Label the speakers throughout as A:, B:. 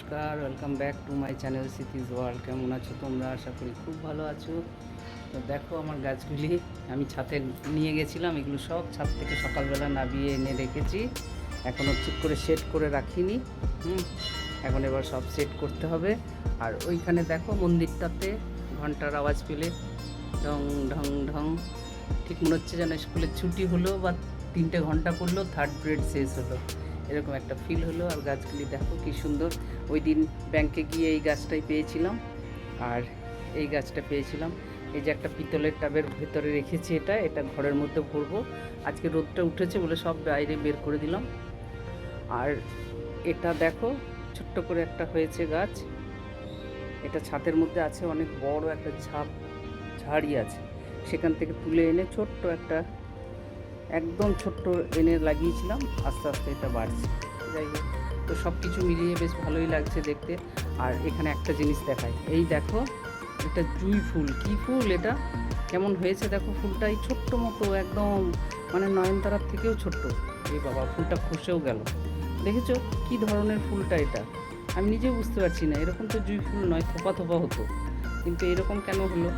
A: নমস্কার, welcome back to my channel সিটিজ world. কেমন আছো তোমরা? আশা করি খুব ভালো আছো। তো দেখো আমার গাছগুলি আমি ছাদে নিয়ে গেছিলাম, এগুলো সব ছাদ থেকে সকালবেলা নামিয়ে এনে রেখেছি। এখনও ঠিক করে সেট করে রাখিনি। এখন এবার সব সেট করতে হবে। আর ওইখানে দেখো মন্দিরটাতে ঘন্টার আওয়াজ পেলে ঢং ঢং ঢং, ঠিক মনে হচ্ছে যেন স্কুলের ছুটি হলো বা 3টে ঘন্টা পড়লো, থার্ড পিরিয়ড শেষ হলো, এরকম একটা ফিল হলো। আর গাছগুলি দেখো কি সুন্দর। ওই দিন ব্যাংকে গিয়ে এই গাছটাই পেয়েছিলাম, আর এই গাছটা পেয়েছিলাম। এই যে একটা পিতলের টাবের ভেতরে রেখেছি, এটা ঘরের মধ্যে ভরবো। আজকে রোদটা উঠেছে বলে সব বাইরে বের করে দিলাম। আর এটা দেখো ছোট্ট করে একটা হয়েছে গাছ, এটা ছাদের মধ্যে আছে, অনেক বড় একটা ঝাড়ি আছে, সেখান থেকে তুলে এনে ছোট্ট একটা একদম ছোট্ট এনে লাগিয়েছিলাম। আস্তে আস্তে এটা বাড়ছে। যাই হোক, তো সব কিছু মিলিয়ে বেশ ভালোই লাগছে দেখতে। আর এখানে একটা জিনিস দেখায়, এই দেখো এটা জুঁই ফুল। কি ফুল এটা, কেমন হয়েছে দেখো ফুলটা, এই ছোট্ট মতো একদম, মানে নয়নতারার থেকেও ছোট্ট। এই বাবা, ফুলটা খসেও গেল। দেখেছো কি ধরনের ফুলটা এটা, আমি নিজেও বুঝতে পারছি না। এরকম তো জুঁই ফুল নয়, থোপা থোপা হতো, কিন্তু এরকম কেন হলো?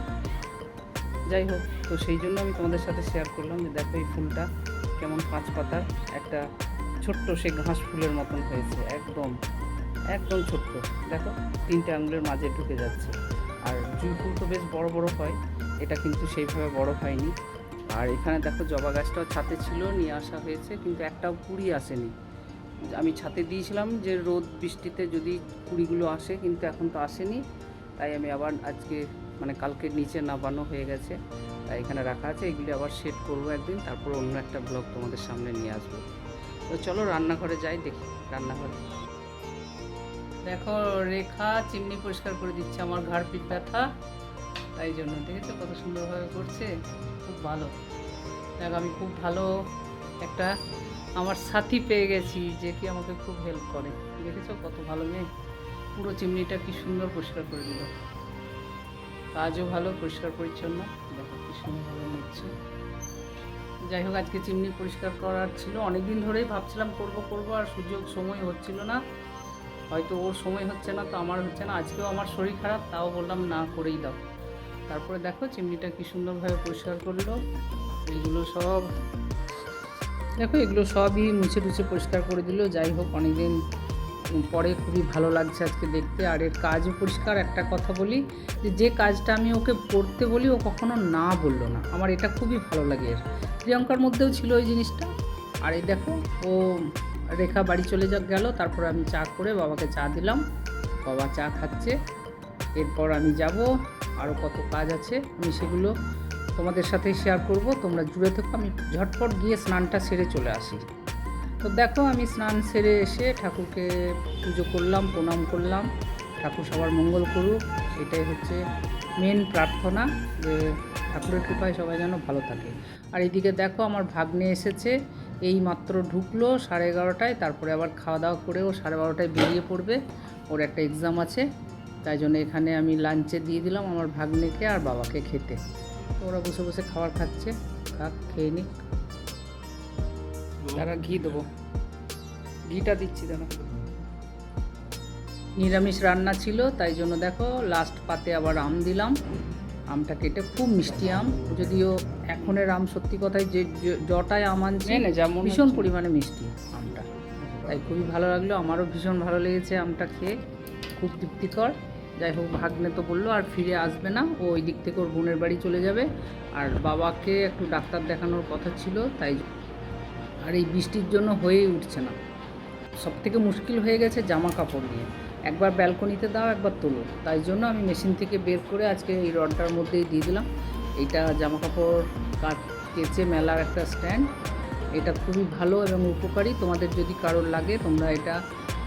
A: যাই হোক, তো সেই জন্য আমি তোমাদের সাথে শেয়ার করলাম যে দেখো এই ফুলটা কেমন 5 পাতার একটা ছোট্ট সে ঘাস ফুলের মতন হয়েছে, একদম একদম ছোট্ট। দেখো 3টে আঙুলের মাঝে ঢুকে যাচ্ছে। আর জুঁই ফুল তো বেশ বড় বড় হয়, এটা কিন্তু সেইভাবে বড় হয়নি। আর এখানে দেখো জবা গাছটাও ছাদে ছিল, নিয়ে আসা হয়েছে, কিন্তু একটাও কুড়ি আসেনি। আমি ছাদে দিয়েছিলাম যে রোদ বৃষ্টিতে যদি কুড়িগুলো আসে, কিন্তু এখন তো আসেনি। তাই আমি আবার আজকে, মানে কালকে নিচে নামানো হয়ে গেছে, তাই এখানে রাখা আছে। এগুলি আবার সেট করবো একদিন, তারপর অন্য একটা ব্লগ তোমাদের সামনে নিয়ে আসবো। তো চলো রান্নাঘরে যাই, দেখি রান্নাঘরে। দেখো রেখা চিমনি পরিষ্কার করে দিচ্ছে, আমার ঘাড় পিঠ ব্যথা, তাই জন্য। দেখেছো কত সুন্দরভাবে করছে, খুব ভালো। দেখ আমি খুব ভালো একটা আমার সাথী পেয়ে গেছি, যে কি আমাকে খুব হেল্প করে। দেখেছো কত ভালো মেয়ে, পুরো চিমনিটা কি সুন্দর পরিষ্কার করে দিল। কাজও ভালো, পরিষ্কার পরিচ্ছন্ন। দেখো কি সুন্দরভাবে নিচ্ছে। যাই হোক, আজকে চিমনি পরিষ্কার করার ছিল, অনেক দিন ধরেই ভাবছিলাম করব করব, আর সুযোগ সময় হচ্ছিল না। হয়তো ওর সময় হচ্ছে না, তো আমার হচ্ছে না। আজকেও আমার শরীর খারাপ, তাও বললাম না, করেই দাও। তারপরে দেখো চিমনিটা কি সুন্দরভাবে পরিষ্কার করলো। এইগুলো সব দেখো, এগুলো সবই মুছে টুছে পরিষ্কার করে দিল। যাই হোক, অনেকদিন পরে খুবই ভালো লাগছে আজকে দেখতে। আর এর কাজও পরিষ্কার। একটা কথা বলি, যে কাজটা আমি ওকে করতে বলি ও কখনো না বললো না, আমার এটা খুবই ভালো লাগে। এর প্রিয়ঙ্কার মধ্যেও ছিল ওই জিনিসটা। আর এই দেখো, ও রেখা বাড়ি চলে গেল, তারপর আমি চা করে বাবাকে চা দিলাম, বাবা চা খাচ্ছে। এরপর আমি যাব, আরও কত কাজ আছে, আমি সেগুলো তোমাদের সাথে শেয়ার করব, তোমরা জুড়ে থেকো। আমি ঝটপট গিয়ে স্নানটা সেরে চলে আসি। তো দেখো আমি স্নান সেরে এসে ঠাকুরকে পুজো করলাম, প্রণাম করলাম। ঠাকুর সবার মঙ্গল করুক, এটাই হচ্ছে মেন প্রার্থনা, যে ঠাকুরের কৃপায় সবাই যেন ভালো থাকে। আর এইদিকে দেখো আমার ভাগ্নে এসেছে, এই মাত্র ঢুকলো 11:30টায়, তারপরে আবার খাওয়া দাওয়া করেও 12:30টায় বেরিয়ে পড়বে, ওর একটা এক্সাম আছে। তাই জন্য এখানে আমি লাঞ্চে দিয়ে দিলাম আমার ভাগ্নেকে আর বাবাকে খেতে। তো ওরা বসে বসে খাবার খাচ্ছে, খাক, খেয়ে নিক। তারা ঘি দেবো, ঘিটা দিচ্ছি দাঁড়া। নিরামিষ রান্না ছিল, তাই জন্য দেখো লাস্ট পাতে আবার আম দিলাম। আমটা কেটে, খুব মিষ্টি আম, যদিও এখনের আম সত্যি কথাই যে জটায় আম আনছে ভীষণ পরিমাণে মিষ্টি আমটা, তাই খুবই ভালো লাগলো। আমারও ভীষণ ভালো লেগেছে আমটা খেয়ে, খুব তৃপ্তিকর। যাই হোক, ভাগ্নে তো বললো আর ফিরে আসবে না, ও ওই দিক থেকে ওর বোনের বাড়ি চলে যাবে। আর বাবাকে একটু ডাক্তার দেখানোর কথা ছিল, তাই। আর এই বৃষ্টির জন্য হয়েই উঠছে না। সবথেকে মুশকিল হয়ে গেছে জামা কাপড় নিয়ে, একবার ব্যালকনিতে দাও, একবার তোলো। তাই জন্য আমি মেশিন থেকে বের করে আজকে এই রডটার মধ্যেই দিয়ে দিলাম। এইটা জামা কাপড় কেচে মেলার একটা স্ট্যান্ড, এটা খুবই ভালো এবং উপকারী। তোমাদের যদি কারোর লাগে, তোমরা এটা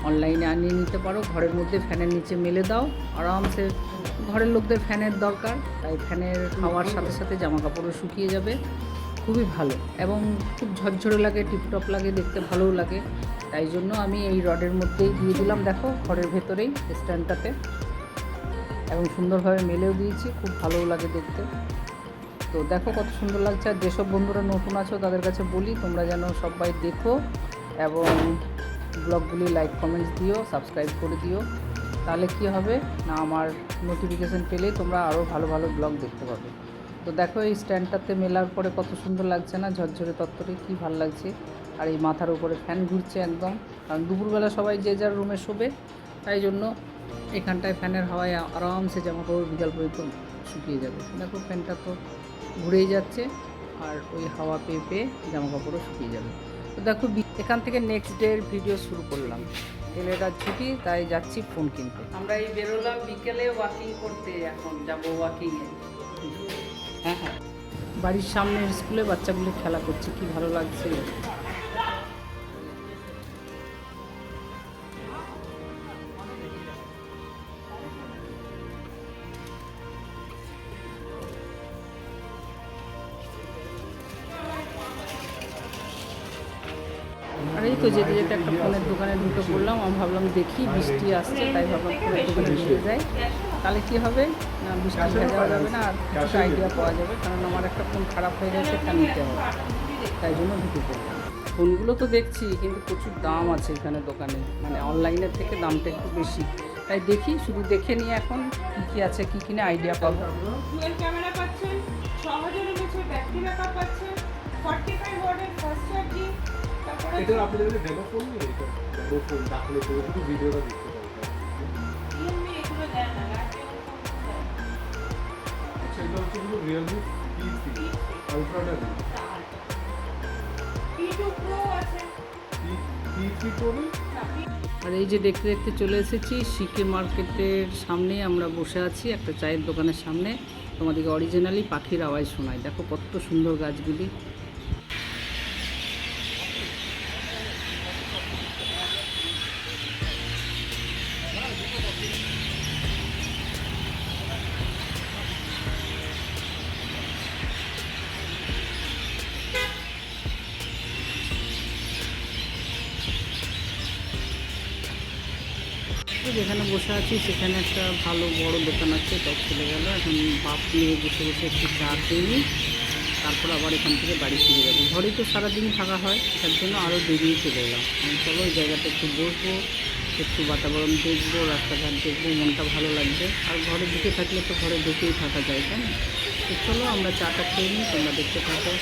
A: অনলাইনে আনিয়ে নিতে পারো। ঘরের মধ্যে ফ্যানের নিচে মেলে দাও আরামসে। ঘরের লোকদের ফ্যানের দরকার, তাই ফ্যানের হাওয়ার সাথে সাথে জামা কাপড়ও শুকিয়ে যাবে। খুবই ভালো এবং খুব ঝরঝরে লাগে, টিপটপ লাগে, দেখতে ভালোও লাগে। তাই জন্য আমি এই রডের মধ্যেই দিয়ে দিলাম, দেখো ঘরের ভেতরেই স্ট্যান্ডটাতে, এবং সুন্দরভাবে মেলেও দিয়েছি, খুব ভালোও লাগে দেখতে। তো দেখো কত সুন্দর লাগছে। আর যেসব বন্ধুরা নতুন আছো তাদের কাছে বলি, তোমরা যেন সবাই দেখো এবং ব্লগগুলি লাইক কমেন্টস দিও, সাবস্ক্রাইব করে দিও। তাহলে কি হবে না, আমার নোটিফিকেশান পেলেই তোমরা আরও ভালো ভালো ব্লগ দেখতে পাবে। তো দেখো এই স্ট্যান্ডটাতে মেলার পরে কত সুন্দর লাগছে না, ঝরঝরে তত্তরে, কী ভালো লাগছে। আর এই মাথার উপরে ফ্যান ঘুরছে একদম, কারণ দুপুরবেলা সবাই যে যার রুমে শোবে, তাই জন্য এখানটায় ফ্যানের হাওয়ায় আরামসে জামা কাপড় বিকাল পর্যন্ত শুকিয়ে যাবে। দেখো ফ্যানটা তো ঘুরেই যাচ্ছে, আর ওই হাওয়া পেয়ে পেয়ে জামা কাপড়ও শুকিয়ে যাবে। তো দেখো এখান থেকে নেক্সট ডের ভিডিও শুরু করলাম। ছেলেটার ছুটি, তাই যাচ্ছি ফোন কিনতে। আমরা এই বেরোলাম বিকেলে ওয়াকিং করতে, এখন যাবো ওয়াকিংয়ে। হ্যাঁ হ্যাঁ, বাড়ির সামনের স্কুলে বাচ্চাগুলো খেলা করছে, কি ভালো লাগছে। আর এই তো যেতে যেতে একটা ফোনের দোকানে ঢুকে পড়লাম। আমি ভাবলাম দেখি বৃষ্টি আসছে, তাই ভাবলাম ফোনের দোকানে ঢুকে যাই। তাহলে কী হবে না, বৃষ্টি ভেজা যাবে না, আর কিছু আইডিয়া পাওয়া যাবে, কারণ আমার একটা ফোন খারাপ হয়ে গেছে, এটা নিতে হবে, তাই জন্য ঢুকে পড়লাম। ফোনগুলো তো দেখছি, কিন্তু প্রচুর দাম আছে এখানে দোকানে, মানে অনলাইনের থেকে দামটা একটু বেশি। তাই দেখি, শুধু দেখে নিয়ে এখন কী কী আছে, কী কিনে আইডিয়া পাবো।
B: ডুয়াল ক্যামেরা পাচ্ছেন, 6000 এমএএইচ ব্যাটারি ব্যাকআপ পাচ্ছেন, 45 ওয়াটের ফাস্ট চার্জিং। তারপরে
C: এটা আপনাদের কাছে ডেমো ফোন নেই, এটা ডেমো ফোন দাখলে করে শুধু ভিডিওটা দেখতে পারবেন।
B: রিয়েলমি এগুলো দেয় না, লাগে
C: আচ্ছা, এটা হচ্ছে শুধু রিয়েলমি P3 আলট্রাটা নেই,
B: P2 Pro আছে।
C: P3 Pro নেই।
A: আর এই যে দেখতে দেখতে চলে এসেছি সিকে মার্কেটের সামনে। আমরা বসে আছি একটা চায়ের দোকানের সামনে। তোমাদেরকে অরিজিনালি পাখির আওয়াজ শোনায়, দেখো কত সুন্দর গাছগুলি। যেখানে বসে আছি সেখানে একটা ভালো বড় দোকান আছে, তাই চলে গেল। এখন বাপ নিয়ে বসে বসে একটু চা খেয়ে, তারপর আবার এখান থেকে বাড়ি ফিরে যাবো। ঘরেই তো সারাদিন থাকা হয়, তার জন্য আরও বেরিয়ে চলে এলাম। চলো ওই জায়গাটা একটু বসবো, একটু বাতাবরণ দেখবো, রাস্তাঘাট দেখবো, মনটা ভালো লাগবে। আর ঘরে ঢুকে থাকলে তো ঘরে ঢুকেই থাকা যায়, তাই না? তো চলো আমরা চাটা খেয়ে নিই, তোমরা দেখতে থাকো।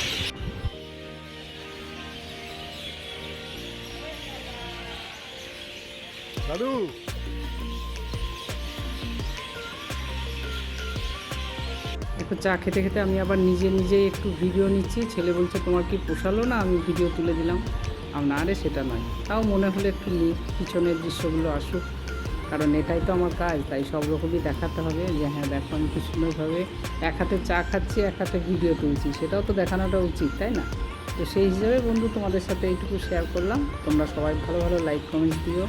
C: দাদু
A: একটু চা খেতে খেতে আমি আবার নিজেই একটু ভিডিও নিচ্ছি। ছেলে বলছে তোমার কি পোষালো না আমি ভিডিও তুলে দিলাম। না রে, সেটা নয়, তাও মনে হলে একটু নিই, পিছনের দৃশ্যগুলো আসুক, কারণ এটাই তো আমার কাজ। তাই সব রকমই দেখাতে হবে যে হ্যাঁ দেখো আমি কি সুন্দরভাবে এক হাতে চা খাচ্ছি, এক হাতে ভিডিও তুলছি, সেটাও তো দেখানোটা উচিত, তাই না? তো সেই হিসাবে বন্ধু তোমাদের সাথে এইটুকু শেয়ার করলাম। তোমরা সবাই ভালো ভালো লাইক কমেন্টস দিও।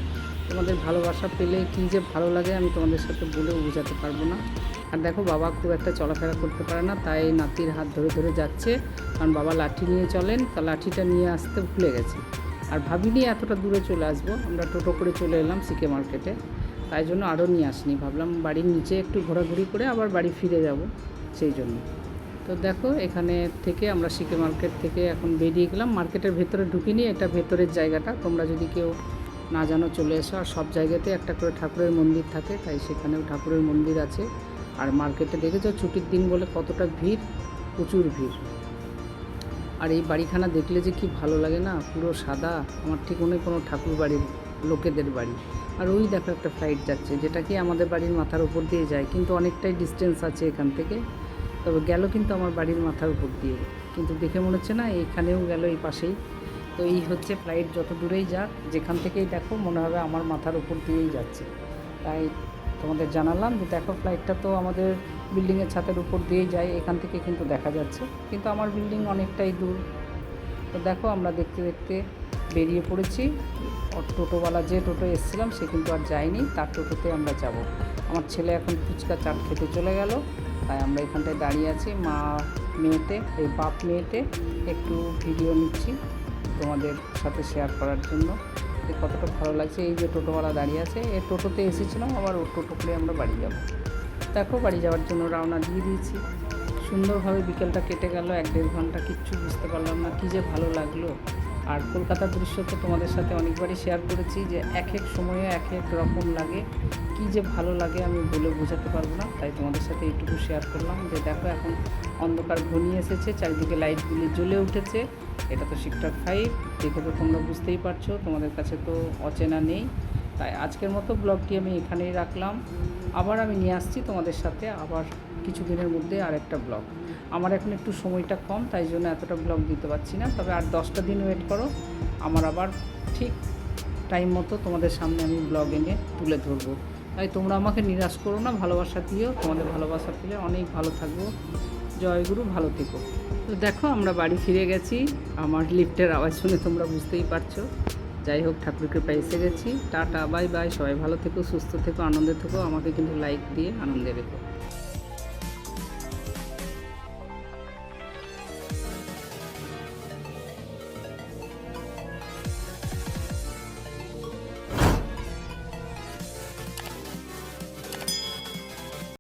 A: তোমাদের ভালোবাসা পেলে কী যে ভালো লাগে আমি তোমাদের সাথে বলেও বোঝাতে পারবো না। আর দেখো বাবা খুব একটা চলাফেরা করতে পারে না, তাই নাতির হাত ধরে ধরে যাচ্ছে, কারণ বাবা লাঠি নিয়ে চলেন, তা লাঠিটা নিয়ে আসতে ভুলে গেছে। আর ভাবিনি এতটা দূরে চলে আসবো, আমরা টোটো করে চলে এলাম সিকে মার্কেটে, তাই জন্য আরও নিয়ে আসিনি, ভাবলাম বাড়ির নিচে একটু ঘোরাঘুরি করে আবার বাড়ি ফিরে যাব, সেই জন্য। তো দেখো এখানে থেকে আমরা সিকে মার্কেট থেকে এখন বেরিয়ে গেলাম। মার্কেটের ভেতরে ঢুকিনি, এটা ভেতরের জায়গাটা, তোমরা যদি কেউ না জানো চলে এসো। আর সব জায়গাতে একটা করে ঠাকুরের মন্দির থাকে, তাই সেখানেও ঠাকুরের মন্দির আছে। আর মার্কেটে দেখেছো ছুটির দিন বলে কতটা ভিড়, প্রচুর ভিড়। আর এই বাড়িখানা দেখলে যে কি ভালো লাগে না, পুরো সাদা, আমার ঠিক মনে কোনো ঠাকুর বাড়ির লোকেদের বাড়ি। আর ওই দেখো একটা ফ্লাইট যাচ্ছে, যেটা কি আমাদের বাড়ির মাথার উপর দিয়ে যায়, কিন্তু অনেকটাই ডিস্টেন্স আছে এখান থেকে, তবে গেল কিন্তু আমার বাড়ির মাথার উপর দিয়ে, কিন্তু দেখে মনে হচ্ছে না এখানেও গেল, এই পাশেই। তো এই হচ্ছে ফ্লাইট, যত দূরেই যাক, যেখান থেকেই দেখো মনে হবে আমার মাথার উপর দিয়েই যাচ্ছে। তাই তোমাদের জানালাম যে দেখো ফ্লাইটটা তো আমাদের বিল্ডিংয়ের ছাদের উপর দিয়েই যায়, এখান থেকে কিন্তু দেখা যাচ্ছে, কিন্তু আমার বিল্ডিং অনেকটাই দূর। তো দেখো আমরা দেখতে দেখতে বেরিয়ে পড়েছি। টোটোওয়ালা যে টোটো এসেছিলাম সে কিন্তু আর যায়নি, তার টোটোতে আমরা যাব। আমার ছেলে এখন ফুচকা চাট খেতে চলে গেল, তাই আমরা এখানটায় দাঁড়িয়ে আছি মা মেয়েতে, এই বাপ মেয়েতে একটু ভিডিও নিচ্ছি তোমাদের সাথে শেয়ার করার জন্য, কতটা ভালো লাগছে। এই যে টোটোওয়ালা দাঁড়িয়ে আছে, এই টোটোতে এসেছিলাম, আবার ওর টোটো করে আমরা বাড়ি যাব। দেখো বাড়ি যাওয়ার জন্য রওনা দিয়ে দিয়েছি। সুন্দরভাবে বিকেলটা কেটে গেল, 1-1.5 ঘন্টা, কিচ্ছু বুঝতে পারলাম না, কী যে ভালো লাগলো। আর কলকাতার দৃশ্য তো তোমাদের সাথে অনেকবারই শেয়ার করেছি যে এক এক সময়ে এক এক রকম লাগে, কী যে ভালো লাগে আমি বলে বোঝাতে পারবো না। তাই তোমাদের সাথে এইটুকু শেয়ার করলাম যে দেখো এখন অন্ধকার ঘনিয়ে এসেছে, চারিদিকে লাইটগুলি জ্বলে উঠেছে। এটা তো সেক্টর 5, দেখে তো তোমরা বুঝতেই পারছো, তোমাদের কাছে তো অচেনা নেই। তাই আজকের মতো ব্লগটি আমি এখানেই রাখলাম। আবার আমি নিয়ে আসছি তোমাদের সাথে আবার কিছুদিনের মধ্যে আরেকটা ব্লগ। আমার এখন একটু সময়টা কম, তাই জন্য এতটা ব্লগ দিতে পারছি না, তবে আর 10টা দিন ওয়েট করো, আমার আবার ঠিক টাইম মতো তোমাদের সামনে আমি ব্লগ এনে তুলে ধরবো। তাই তোমরা আমাকে নিরাশ করো না, ভালোবাসা দিও, তোমাদের ভালোবাসা পেলে অনেক ভালো থাকবো। জয়গুরু, ভালো থেকো। তো দেখো আমরা বাড়ি ফিরে গেছি, আমার লিফটের আওয়াজ শুনে তোমরা বুঝতেই পারছো। যাই হোক, ঠাকুরের কৃপায় এসে গেছি। টাটা, বাই বাই, সবাই ভালো থেকো, সুস্থ থেকো, আনন্দে থেকো, আমাকে কিন্তু লাইক দিয়ে আনন্দে রেখো।